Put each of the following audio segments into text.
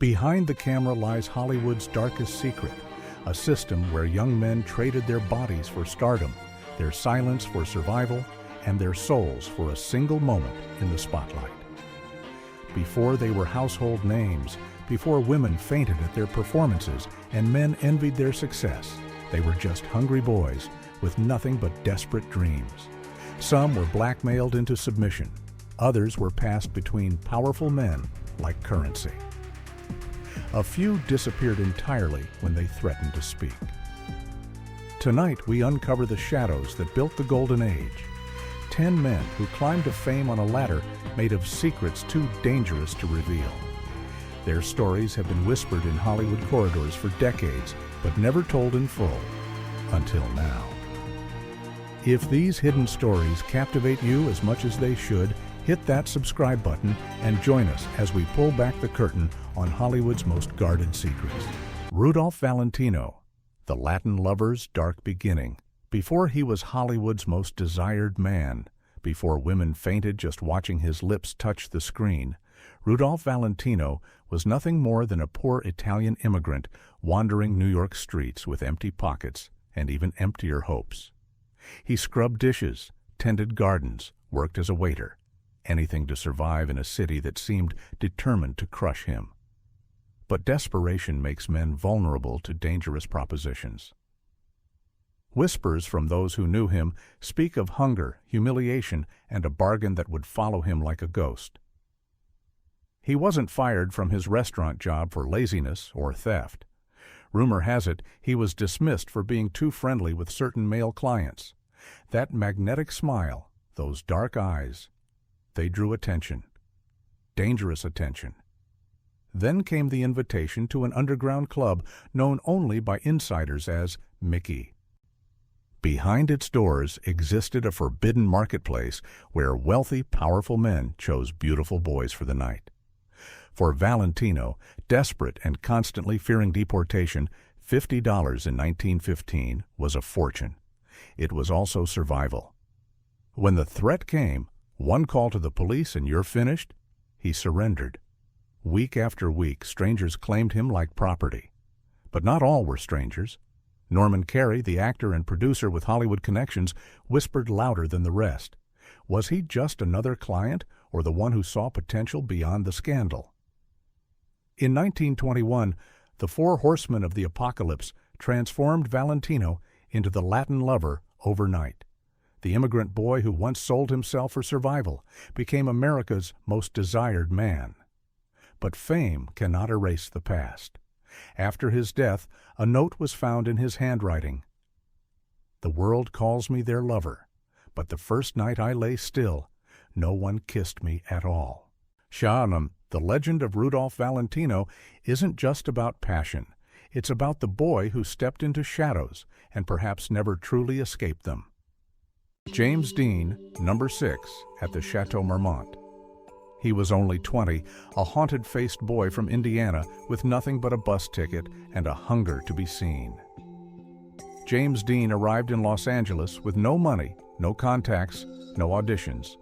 Behind the camera lies Hollywood's darkest secret, a system where young men traded their bodies for stardom, their silence for survival, and their souls for a single moment in the spotlight. Before they were household names, before women fainted at their performances and men envied their success, they were just hungry boys with nothing but desperate dreams. Some were blackmailed into submission. Others were passed between powerful men like currency. A few disappeared entirely when they threatened to speak. Tonight, we uncover the shadows that built the Golden Age. 10 men who climbed to fame on a ladder made of secrets too dangerous to reveal. Their stories have been whispered in Hollywood corridors for decades, but never told in full, until now. If these hidden stories captivate you as much as they should, hit that subscribe button and join us as we pull back the curtain on Hollywood's most guarded secrets. Rudolph Valentino, the Latin lover's dark beginning. Before he was Hollywood's most desired man, before women fainted just watching his lips touch the screen, Rudolph Valentino was nothing more than a poor Italian immigrant wandering New York streets with empty pockets and even emptier hopes. He scrubbed dishes, tended gardens, worked as a waiter, anything to survive in a city that seemed determined to crush him. But desperation makes men vulnerable to dangerous propositions. Whispers from those who knew him speak of hunger, humiliation, and a bargain that would follow him like a ghost. He wasn't fired from his restaurant job for laziness or theft. Rumor has it he was dismissed for being too friendly with certain male clients. That magnetic smile, those dark eyes, they drew attention. Dangerous attention. Then came the invitation to an underground club known only by insiders as Mickey. Behind its doors existed a forbidden marketplace where wealthy, powerful men chose beautiful boys for the night. For Valentino, desperate and constantly fearing deportation, $50 in 1915 was a fortune. It was also survival. When the threat came, one call to the police and you're finished, he surrendered. Week after week, strangers claimed him like property. But not all were strangers. Norman Carey, the actor and producer with Hollywood connections, whispered louder than the rest. Was he just another client or the one who saw potential beyond the scandal? In 1921, the Four Horsemen of the Apocalypse transformed Valentino into the Latin lover overnight. The immigrant boy who once sold himself for survival became America's most desired man. But fame cannot erase the past. After his death, a note was found in his handwriting. "The world calls me their lover, but the first night I lay still, no one kissed me at all." Shalom, the legend of Rudolph Valentino, isn't just about passion. It's about the boy who stepped into shadows and perhaps never truly escaped them. James Dean, number 6, at the Chateau Marmont. He was only 20, a haunted-faced boy from Indiana with nothing but a bus ticket and a hunger to be seen. James Dean arrived in Los Angeles with no money, no contacts, no auditions.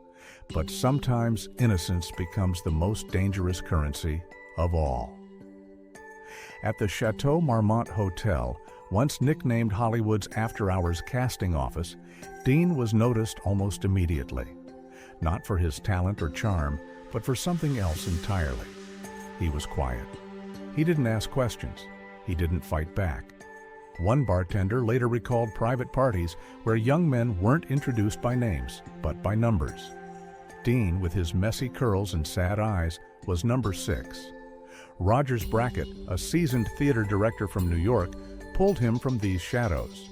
But sometimes innocence becomes the most dangerous currency of all. At the Chateau Marmont Hotel, once nicknamed Hollywood's after-hours casting office, Dean was noticed almost immediately. Not for his talent or charm, but for something else entirely. He was quiet. He didn't ask questions. He didn't fight back. One bartender later recalled private parties where young men weren't introduced by names, but by numbers. Dean, with his messy curls and sad eyes, was number 6. Rogers Brackett, a seasoned theater director from New York, pulled him from these shadows.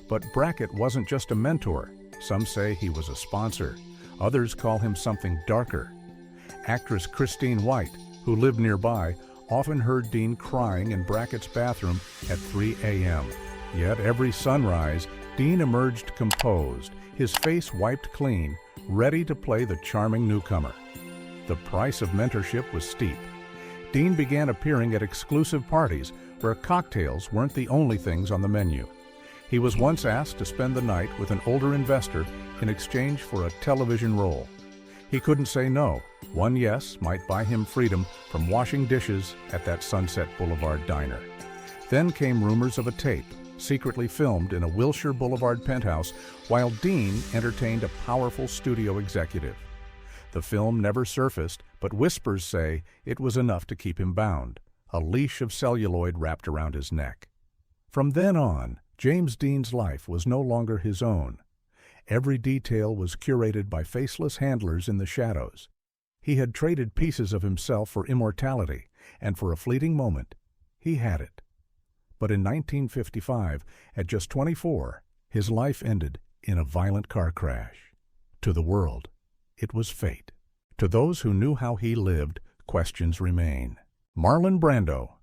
But Brackett wasn't just a mentor. Some say he was a sponsor. Others call him something darker. Actress Christine White, who lived nearby, often heard Dean crying in Brackett's bathroom at 3 a.m. Yet every sunrise, Dean emerged composed, his face wiped clean, ready to play the charming newcomer. The price of mentorship was steep. Dean began appearing at exclusive parties where cocktails weren't the only things on the menu. He was once asked to spend the night with an older investor in exchange for a television role. He couldn't say no. One yes might buy him freedom from washing dishes at that Sunset Boulevard diner. Then came rumors of a tape, secretly filmed in a Wilshire Boulevard penthouse while Dean entertained a powerful studio executive. The film never surfaced, but whispers say it was enough to keep him bound, a leash of celluloid wrapped around his neck. From then on, James Dean's life was no longer his own. Every detail was curated by faceless handlers in the shadows. He had traded pieces of himself for immortality, and for a fleeting moment, he had it. But in 1955, at just 24, his life ended in a violent car crash. To the world, it was fate. To those who knew how he lived, questions remain. Marlon Brando,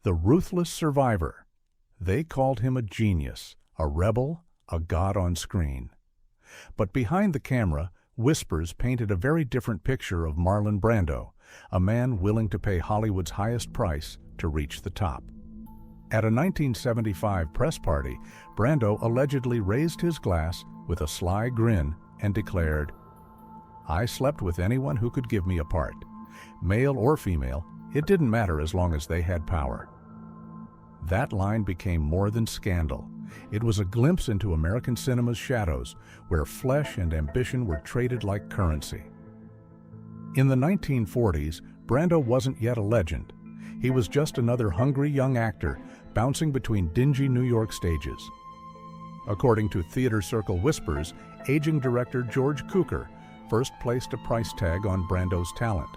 the ruthless survivor. They called him a genius, a rebel, a god on screen. But behind the camera, whispers painted a very different picture of Marlon Brando, a man willing to pay Hollywood's highest price to reach the top. At a 1975 press party, Brando allegedly raised his glass with a sly grin and declared, "I slept with anyone who could give me a part. Male or female, it didn't matter as long as they had power." That line became more than scandal. It was a glimpse into American cinema's shadows, where flesh and ambition were traded like currency. In the 1940s, Brando wasn't yet a legend. He was just another hungry young actor, bouncing between dingy New York stages. According to Theater Circle whispers, aging director George Cukor first placed a price tag on Brando's talent.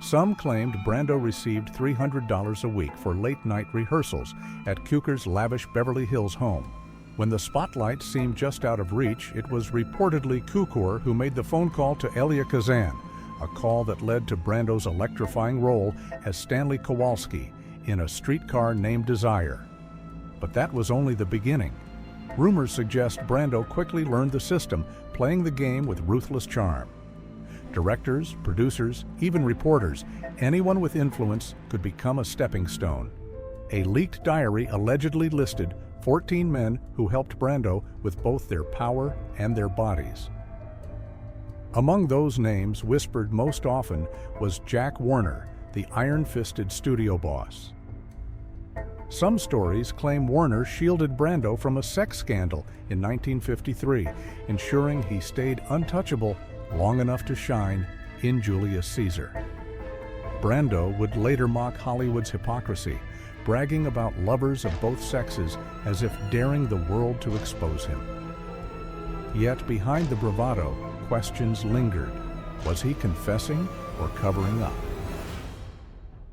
Some claimed Brando received $300 a week for late-night rehearsals at Cukor's lavish Beverly Hills home. When the spotlight seemed just out of reach, it was reportedly Cukor who made the phone call to Elia Kazan, a call that led to Brando's electrifying role as Stanley Kowalski in A Streetcar Named Desire. But that was only the beginning. Rumors suggest Brando quickly learned the system, playing the game with ruthless charm. Directors, producers, even reporters, anyone with influence could become a stepping stone. A leaked diary allegedly listed 14 men who helped Brando with both their power and their bodies. Among those names whispered most often was Jack Warner, the iron-fisted studio boss. Some stories claim Warner shielded Brando from a sex scandal in 1953, ensuring he stayed untouchable long enough to shine in Julius Caesar. Brando would later mock Hollywood's hypocrisy, bragging about lovers of both sexes as if daring the world to expose him. Yet behind the bravado, questions lingered. Was he confessing or covering up?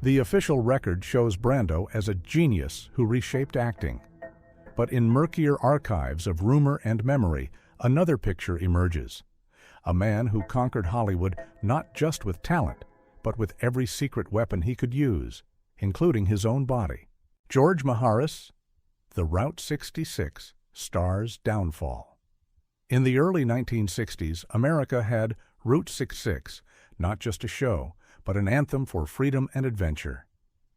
The official record shows Brando as a genius who reshaped acting. But in murkier archives of rumor and memory, another picture emerges. A man who conquered Hollywood not just with talent, but with every secret weapon he could use, including his own body. George Maharis, the Route 66 star's downfall. In the early 1960s, America had Route 66, not just a show, but an anthem for freedom and adventure.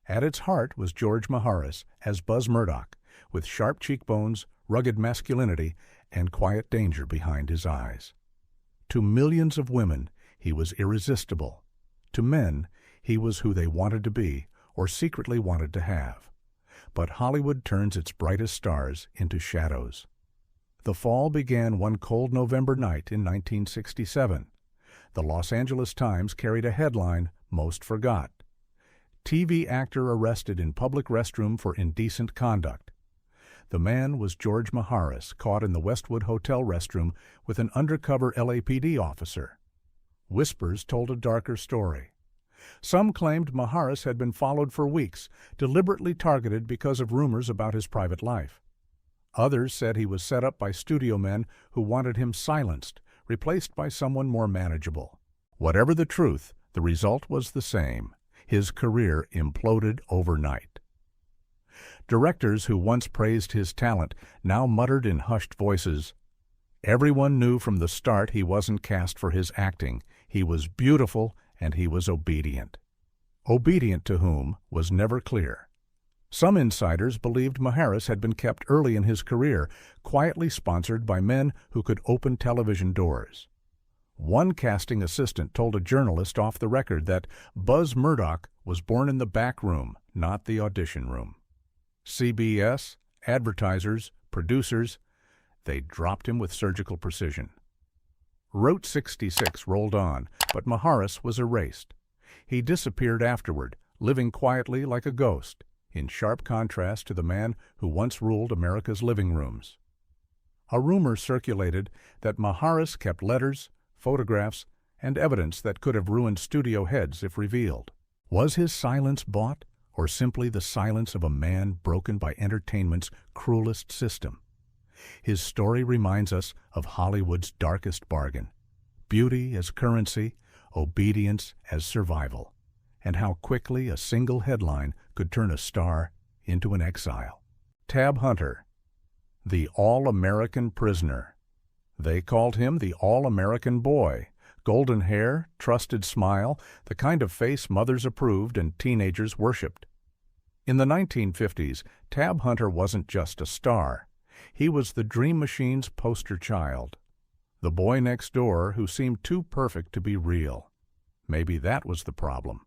At its heart was George Maharis as Buzz Murdoch, with sharp cheekbones, rugged masculinity, and quiet danger behind his eyes. To millions of women, he was irresistible. To men, he was who they wanted to be or secretly wanted to have. But Hollywood turns its brightest stars into shadows. The fall began one cold November night in 1967. The Los Angeles Times carried a headline, "Most Forgot." TV actor arrested in public restroom for indecent conduct. The man was George Maharis, caught in the Westwood Hotel restroom with an undercover LAPD officer. Whispers told a darker story. Some claimed Maharis had been followed for weeks, deliberately targeted because of rumors about his private life. Others said he was set up by studio men who wanted him silenced, replaced by someone more manageable. Whatever the truth, the result was the same. His career imploded overnight. Directors who once praised his talent now muttered in hushed voices, "Everyone knew from the start he wasn't cast for his acting. He was beautiful and he was obedient." Obedient to whom was never clear. Some insiders believed Maharis had been kept early in his career, quietly sponsored by men who could open television doors. One casting assistant told a journalist off the record that Buzz Murdoch was born in the back room, not the audition room. CBS, advertisers, producers, they dropped him with surgical precision. Route 66 rolled on, but Maharis was erased. He disappeared afterward, living quietly like a ghost, in sharp contrast to the man who once ruled America's living rooms. A rumor circulated that Maharis kept letters, photographs, and evidence that could have ruined studio heads if revealed. Was his silence bought, or simply the silence of a man broken by entertainment's cruelest system? His story reminds us of Hollywood's darkest bargain: beauty as currency, obedience as survival, and how quickly a single headline could turn a star into an exile. Tab Hunter, the All-American Prisoner. They called him the All-American Boy. Golden hair, trusted smile, the kind of face mothers approved and teenagers worshipped. In the 1950s, Tab Hunter wasn't just a star. He was the Dream Machine's poster child. The boy next door who seemed too perfect to be real. Maybe that was the problem.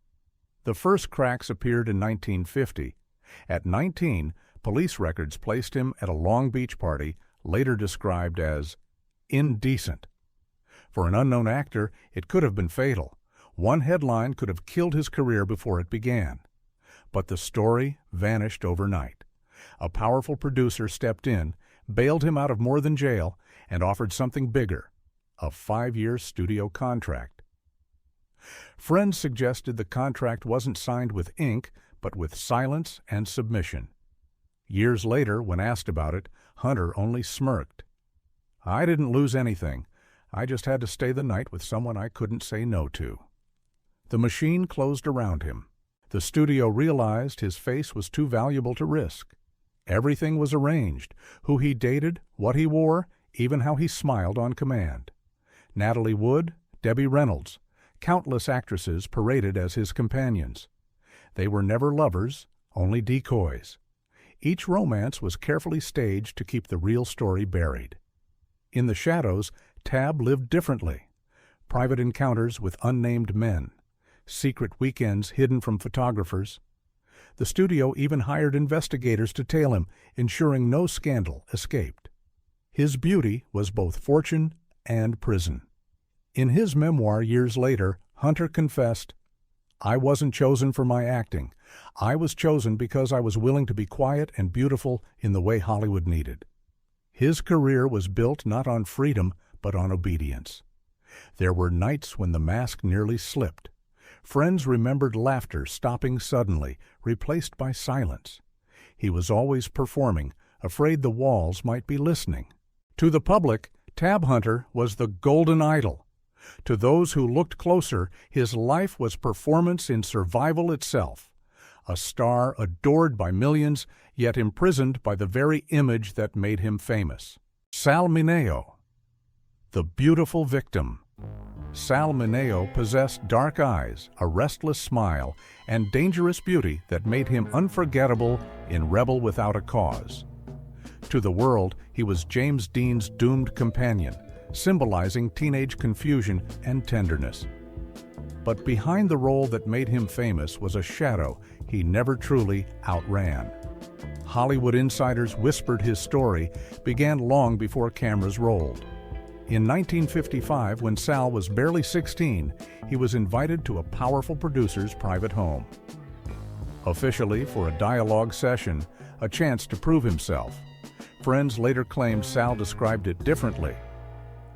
The first cracks appeared in 1950. At 19, police records placed him at a Long Beach party, later described as indecent. For an unknown actor, it could have been fatal. One headline could have killed his career before it began. But the story vanished overnight. A powerful producer stepped in, bailed him out of more than jail, and offered something bigger: a 5-year studio contract. Friends suggested the contract wasn't signed with ink, but with silence and submission. Years later, when asked about it, Hunter only smirked. "I didn't lose anything. I just had to stay the night with someone I couldn't say no to." The machine closed around him. The studio realized his face was too valuable to risk. Everything was arranged: who he dated, what he wore, even how he smiled on command. Natalie Wood, Debbie Reynolds, countless actresses paraded as his companions. They were never lovers, only decoys. Each romance was carefully staged to keep the real story buried. In the shadows, Tab lived differently. Private encounters with unnamed men, secret weekends hidden from photographers. The studio even hired investigators to tail him, ensuring no scandal escaped. His beauty was both fortune and prison. In his memoir years later, Hunter confessed, "I wasn't chosen for my acting. I was chosen because I was willing to be quiet and beautiful in the way Hollywood needed." His career was built not on freedom, but on obedience. There were nights when the mask nearly slipped. Friends remembered laughter stopping suddenly, replaced by silence. He was always performing, afraid the walls might be listening. To the public, Tab Hunter was the golden idol. To those who looked closer, his life was performance in survival itself. A star adored by millions, yet imprisoned by the very image that made him famous. Sal Mineo, the beautiful victim. Sal Mineo possessed dark eyes, a restless smile, and dangerous beauty that made him unforgettable in Rebel Without a Cause. To the world, he was James Dean's doomed companion, symbolizing teenage confusion and tenderness. But behind the role that made him famous was a shadow he never truly outran. Hollywood insiders whispered his story began long before cameras rolled. In 1955, when Sal was barely 16, he was invited to a powerful producer's private home. Officially for a dialogue session, a chance to prove himself. Friends later claimed Sal described it differently.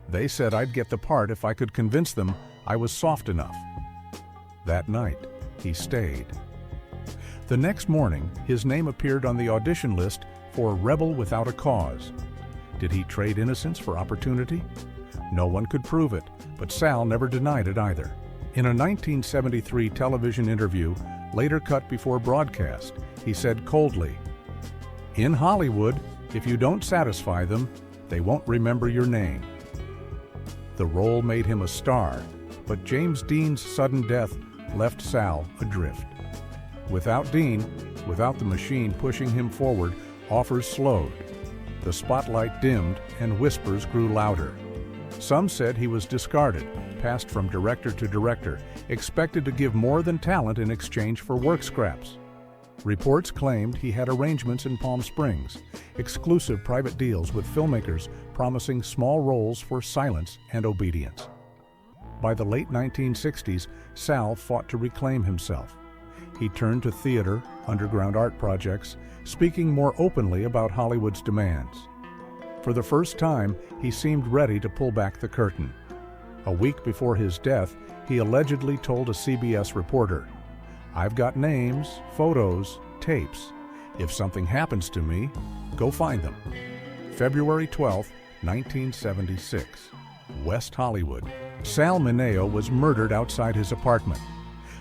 They said I'd get the part if I could convince them I was soft enough. That night, he stayed. The next morning, his name appeared on the audition list for Rebel Without a Cause. Did he trade innocence for opportunity? No one could prove it, but Sal never denied it either. In a 1973 television interview, later cut before broadcast, he said coldly, "In Hollywood, if you don't satisfy them, they won't remember your name." The role made him a star, but James Dean's sudden death left Sal adrift. Without Dean, without the machine pushing him forward, offers slowed. The spotlight dimmed and whispers grew louder. Some said he was discarded, passed from director to director, expected to give more than talent in exchange for work scraps. Reports claimed he had arrangements in Palm Springs, exclusive private deals with filmmakers promising small roles for silence and obedience. By the late 1960s, Sal fought to reclaim himself. He turned to theater, underground art projects, speaking more openly about Hollywood's demands. For the first time, he seemed ready to pull back the curtain. A week before his death, he allegedly told a CBS reporter, "I've got names, photos, tapes. If something happens to me, go find them." February 12, 1976, West Hollywood. Sal Mineo was murdered outside his apartment.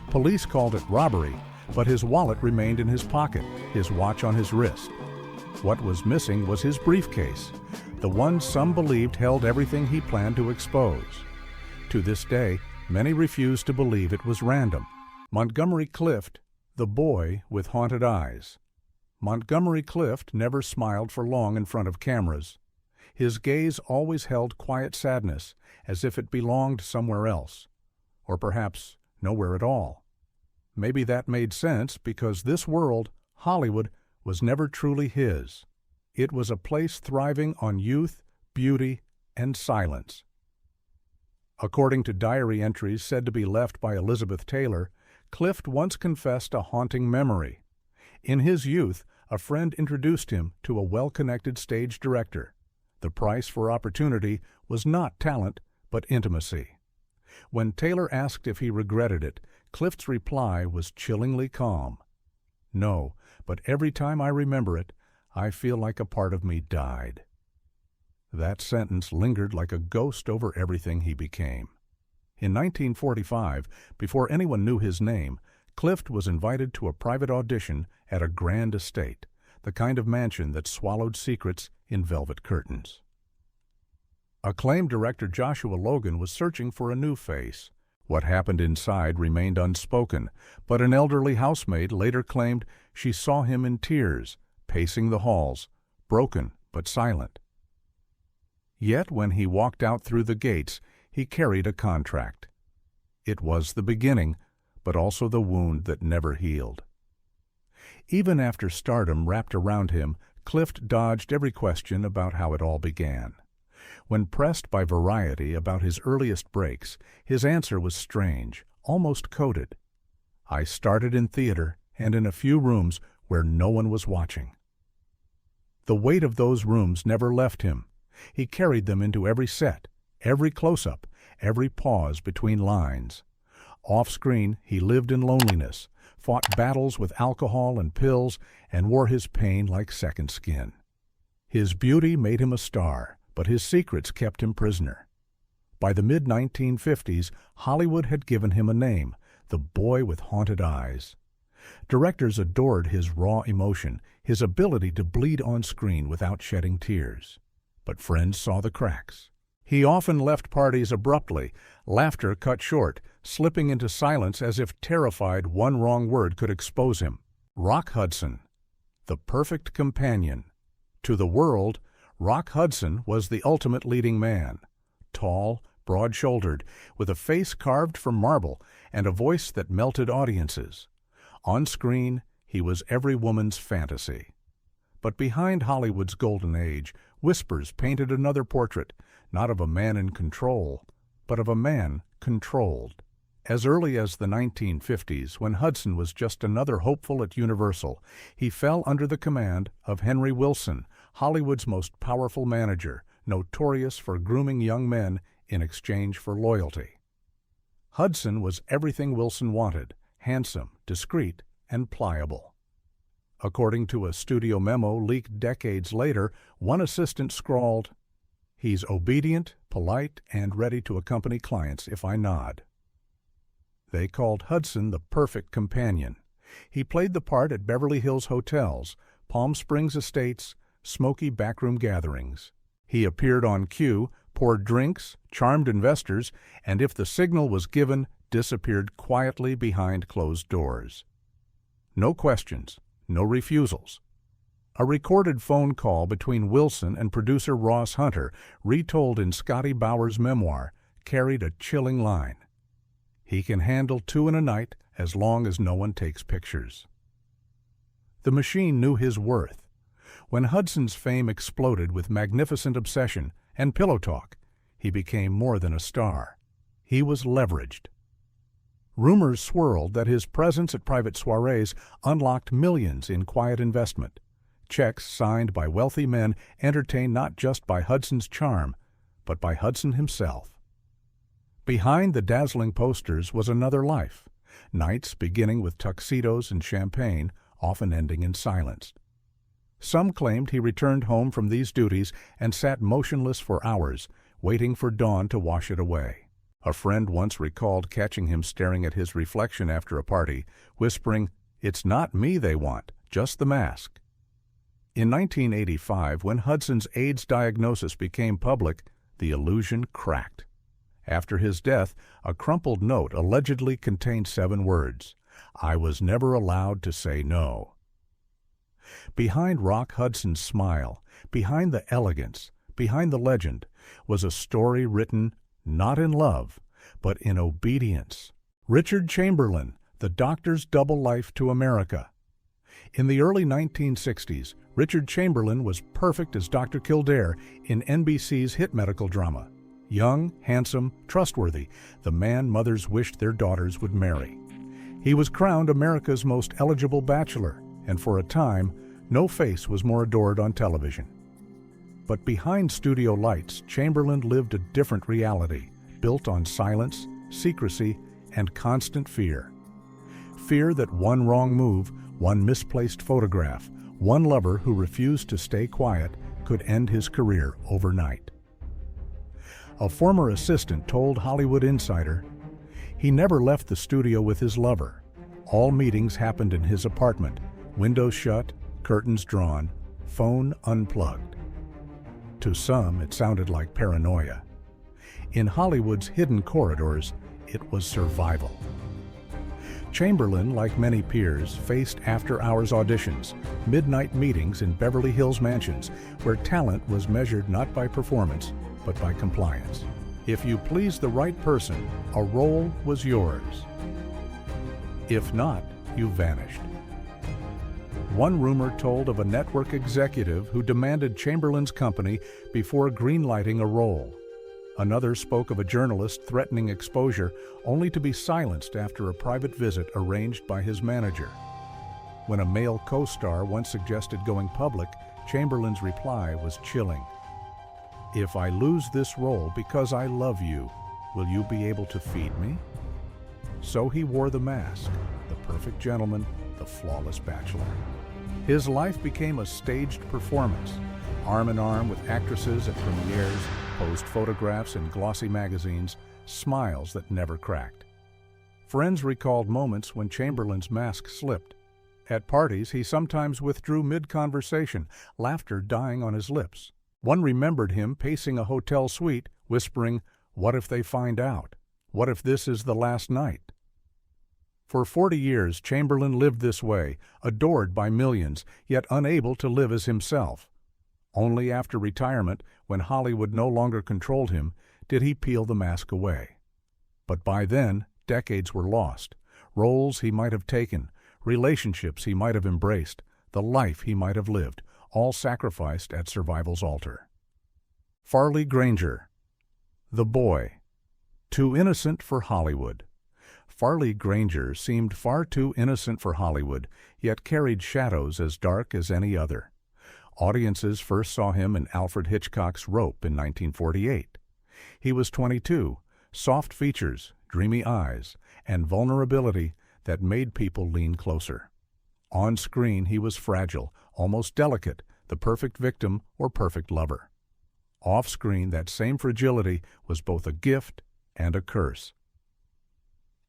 Police called it robbery, but his wallet remained in his pocket, his watch on his wrist. What was missing was his briefcase, the one some believed held everything he planned to expose. To this day, many refuse to believe it was random. Montgomery Clift, the boy with haunted eyes. Montgomery Clift never smiled for long in front of cameras. His gaze always held quiet sadness, as if it belonged somewhere else, or perhaps nowhere at all. Maybe that made sense because this world, Hollywood, was never truly his. It was a place thriving on youth, beauty, and silence. According to diary entries said to be left by Elizabeth Taylor, Clift once confessed a haunting memory. In his youth, a friend introduced him to a well-connected stage director. The price for opportunity was not talent, but intimacy. When Taylor asked if he regretted it, Clift's reply was chillingly calm. "No, but every time I remember it, I feel like a part of me died." That sentence lingered like a ghost over everything he became. In 1945, before anyone knew his name, Clift was invited to a private audition at a grand estate, the kind of mansion that swallowed secrets in velvet curtains. Acclaimed director Joshua Logan was searching for a new face. What happened inside remained unspoken, but an elderly housemaid later claimed she saw him in tears, pacing the halls, broken but silent. Yet when he walked out through the gates, he carried a contract. It was the beginning, but also the wound that never healed. Even after stardom wrapped around him, Clift dodged every question about how it all began. When pressed by Variety about his earliest breaks, his answer was strange, almost coded. "I started in theater and in a few rooms where no one was watching." The weight of those rooms never left him. He carried them into every set, every close-up, every pause between lines. Off-screen, he lived in loneliness, fought battles with alcohol and pills, and wore his pain like second skin. His beauty made him a star, but his secrets kept him prisoner. By the mid-1950s, Hollywood had given him a name, the boy with haunted eyes. Directors adored his raw emotion, his ability to bleed on screen without shedding tears. But friends saw the cracks. He often left parties abruptly, laughter cut short, slipping into silence as if terrified one wrong word could expose him. Rock Hudson, the perfect companion. To the world, Rock Hudson was the ultimate leading man. Tall, broad-shouldered, with a face carved from marble and a voice that melted audiences. On screen, he was every woman's fantasy. But behind Hollywood's golden age, whispers painted another portrait, not of a man in control, but of a man controlled. As early as the 1950s, when Hudson was just another hopeful at Universal, he fell under the command of Henry Wilson, Hollywood's most powerful manager, notorious for grooming young men in exchange for loyalty. Hudson was everything Wilson wanted, handsome, discreet, and pliable. According to a studio memo leaked decades later, one assistant scrawled, "He's obedient, polite, and ready to accompany clients if I nod." They called Hudson the perfect companion. He played the part at Beverly Hills hotels, Palm Springs estates, smoky backroom gatherings. He appeared on cue, poured drinks, charmed investors, and if the signal was given, disappeared quietly behind closed doors. No questions, no refusals. A recorded phone call between Wilson and producer Ross Hunter, retold in Scotty Bauer's memoir, carried a chilling line. "He can handle 2 in a night as long as no one takes pictures." The machine knew his worth. When Hudson's fame exploded with Magnificent Obsession and Pillow Talk, he became more than a star. He was leveraged. Rumors swirled that his presence at private soirees unlocked millions in quiet investment. Checks signed by wealthy men entertained not just by Hudson's charm, but by Hudson himself. Behind the dazzling posters was another life, nights beginning with tuxedos and champagne, often ending in silence. Some claimed he returned home from these duties and sat motionless for hours, waiting for dawn to wash it away. A friend once recalled catching him staring at his reflection after a party, whispering, "It's not me they want, just the mask." In 1985, when Hudson's AIDS diagnosis became public, the illusion cracked. After his death, a crumpled note allegedly contained 7 words, "I was never allowed to say no." Behind Rock Hudson's smile, behind the elegance, behind the legend, was a story written not in love, but in obedience. Richard Chamberlain, the doctor's double life to America. In the early 1960s, Richard Chamberlain was perfect as Dr. Kildare in NBC's hit medical drama. Young, handsome, trustworthy, the man mothers wished their daughters would marry. He was crowned America's most eligible bachelor, and for a time, no face was more adored on television. But behind studio lights, Chamberlain lived a different reality, built on silence, secrecy, and constant fear. Fear that one wrong move, one misplaced photograph, one lover who refused to stay quiet could end his career overnight. A former assistant told Hollywood Insider, "He never left the studio with his lover. All meetings happened in his apartment, windows shut, curtains drawn, phone unplugged." To some, it sounded like paranoia. In Hollywood's hidden corridors, it was survival. Chamberlain, like many peers, faced after-hours auditions, midnight meetings in Beverly Hills mansions, where talent was measured not by performance, but by compliance. If you pleased the right person, a role was yours. If not, you vanished. One rumor told of a network executive who demanded Chamberlain's company before greenlighting a role. Another spoke of a journalist threatening exposure, only to be silenced after a private visit arranged by his manager. When a male co-star once suggested going public, Chamberlain's reply was chilling. "If I lose this role because I love you, will you be able to feed me?" So he wore the mask, the perfect gentleman, the flawless bachelor. His life became a staged performance. Arm in arm with actresses at premieres, posed photographs in glossy magazines, smiles that never cracked. Friends recalled moments when Chamberlain's mask slipped. At parties, he sometimes withdrew mid-conversation, laughter dying on his lips. One remembered him pacing a hotel suite, whispering, "What if they find out? What if this is the last night?" For 40 years, Chamberlain lived this way, adored by millions, yet unable to live as himself. Only after retirement, when Hollywood no longer controlled him, did he peel the mask away. But by then, decades were lost. Roles he might have taken, relationships he might have embraced, the life he might have lived, all sacrificed at survival's altar. Farley Granger. The Boy. Too innocent for Hollywood. Farley Granger seemed far too innocent for Hollywood, yet carried shadows as dark as any other. Audiences first saw him in Alfred Hitchcock's Rope in 1948. He was 22, soft features, dreamy eyes, and vulnerability that made people lean closer. On screen, he was fragile, almost delicate, the perfect victim or perfect lover. Off screen, that same fragility was both a gift and a curse.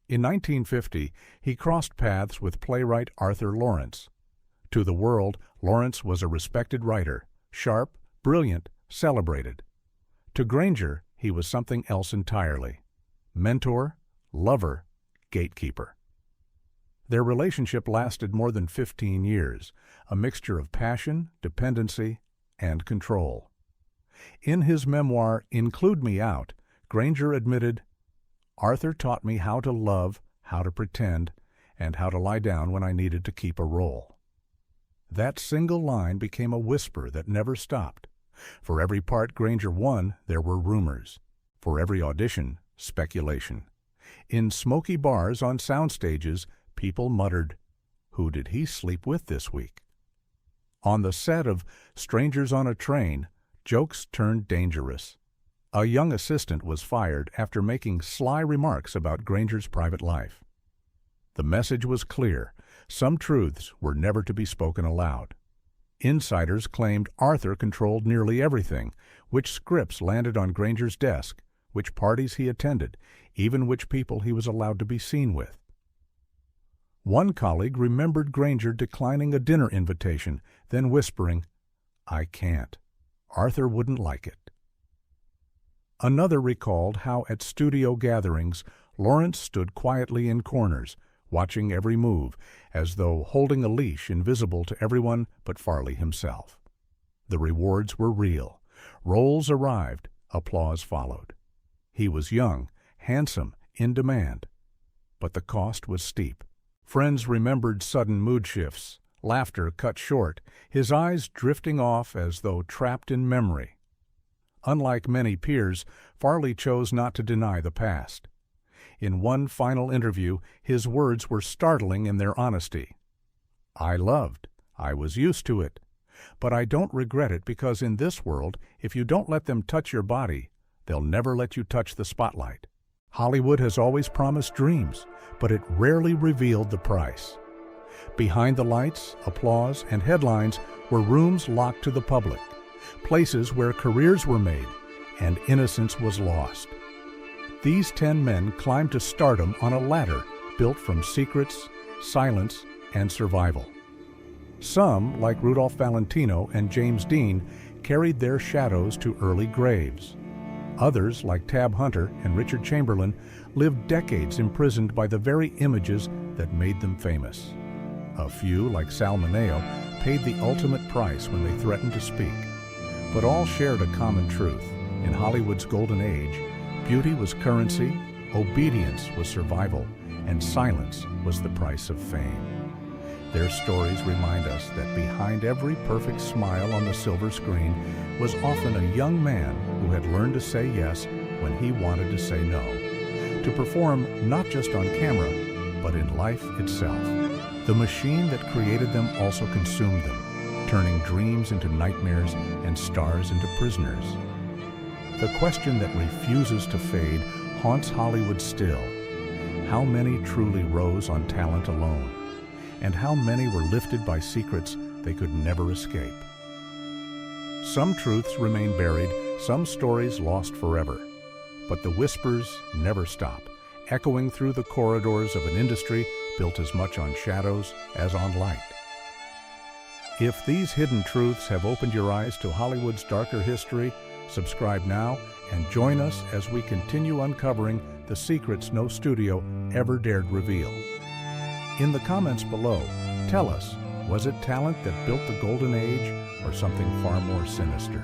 In 1950, he crossed paths with playwright Arthur Laurents. To the world, Laurents was a respected writer, sharp, brilliant, celebrated. To Granger, he was something else entirely. Mentor, lover, gatekeeper. Their relationship lasted more than 15 years, a mixture of passion, dependency, and control. In his memoir, Include Me Out, Granger admitted, "Arthur taught me how to love, how to pretend, and how to lie down when I needed to keep a role." That single line became a whisper that never stopped. For every part Granger won, there were rumors. For every audition, speculation. In smoky bars on sound stages, people muttered, "Who did he sleep with this week?" On the set of Strangers on a Train, jokes turned dangerous. A young assistant was fired after making sly remarks about Granger's private life. The message was clear. Some truths were never to be spoken aloud. Insiders claimed Arthur controlled nearly everything, which scripts landed on Granger's desk, which parties he attended, even which people he was allowed to be seen with. One colleague remembered Granger declining a dinner invitation, then whispering, "I can't. Arthur wouldn't like it." Another recalled how at studio gatherings, Lawrence stood quietly in corners, watching every move, as though holding a leash invisible to everyone but Farley himself. The rewards were real. Roles arrived, applause followed. He was young, handsome, in demand. But the cost was steep. Friends remembered sudden mood shifts, laughter cut short, his eyes drifting off as though trapped in memory. Unlike many peers, Farley chose not to deny the past. In one final interview, his words were startling in their honesty. "I loved. I was used to it. But I don't regret it because in this world, if you don't let them touch your body, they'll never let you touch the spotlight. Hollywood has always promised dreams, but it rarely revealed the price." Behind the lights, applause, and headlines were rooms locked to the public, places where careers were made and innocence was lost. These 10 men climbed to stardom on a ladder built from secrets, silence, and survival. Some, like Rudolph Valentino and James Dean, carried their shadows to early graves. Others, like Tab Hunter and Richard Chamberlain, lived decades imprisoned by the very images that made them famous. A few, like Sal Mineo, paid the ultimate price when they threatened to speak. But all shared a common truth. In Hollywood's golden age, beauty was currency, obedience was survival, and silence was the price of fame. Their stories remind us that behind every perfect smile on the silver screen was often a young man who had learned to say yes when he wanted to say no, to perform not just on camera, but in life itself. The machine that created them also consumed them, turning dreams into nightmares and stars into prisoners. The question that refuses to fade haunts Hollywood still. How many truly rose on talent alone? And how many were lifted by secrets they could never escape? Some truths remain buried, some stories lost forever. But the whispers never stop, echoing through the corridors of an industry built as much on shadows as on light. If these hidden truths have opened your eyes to Hollywood's darker history, subscribe now and join us as we continue uncovering the secrets no studio ever dared reveal. In the comments below, tell us, was it talent that built the golden age or something far more sinister?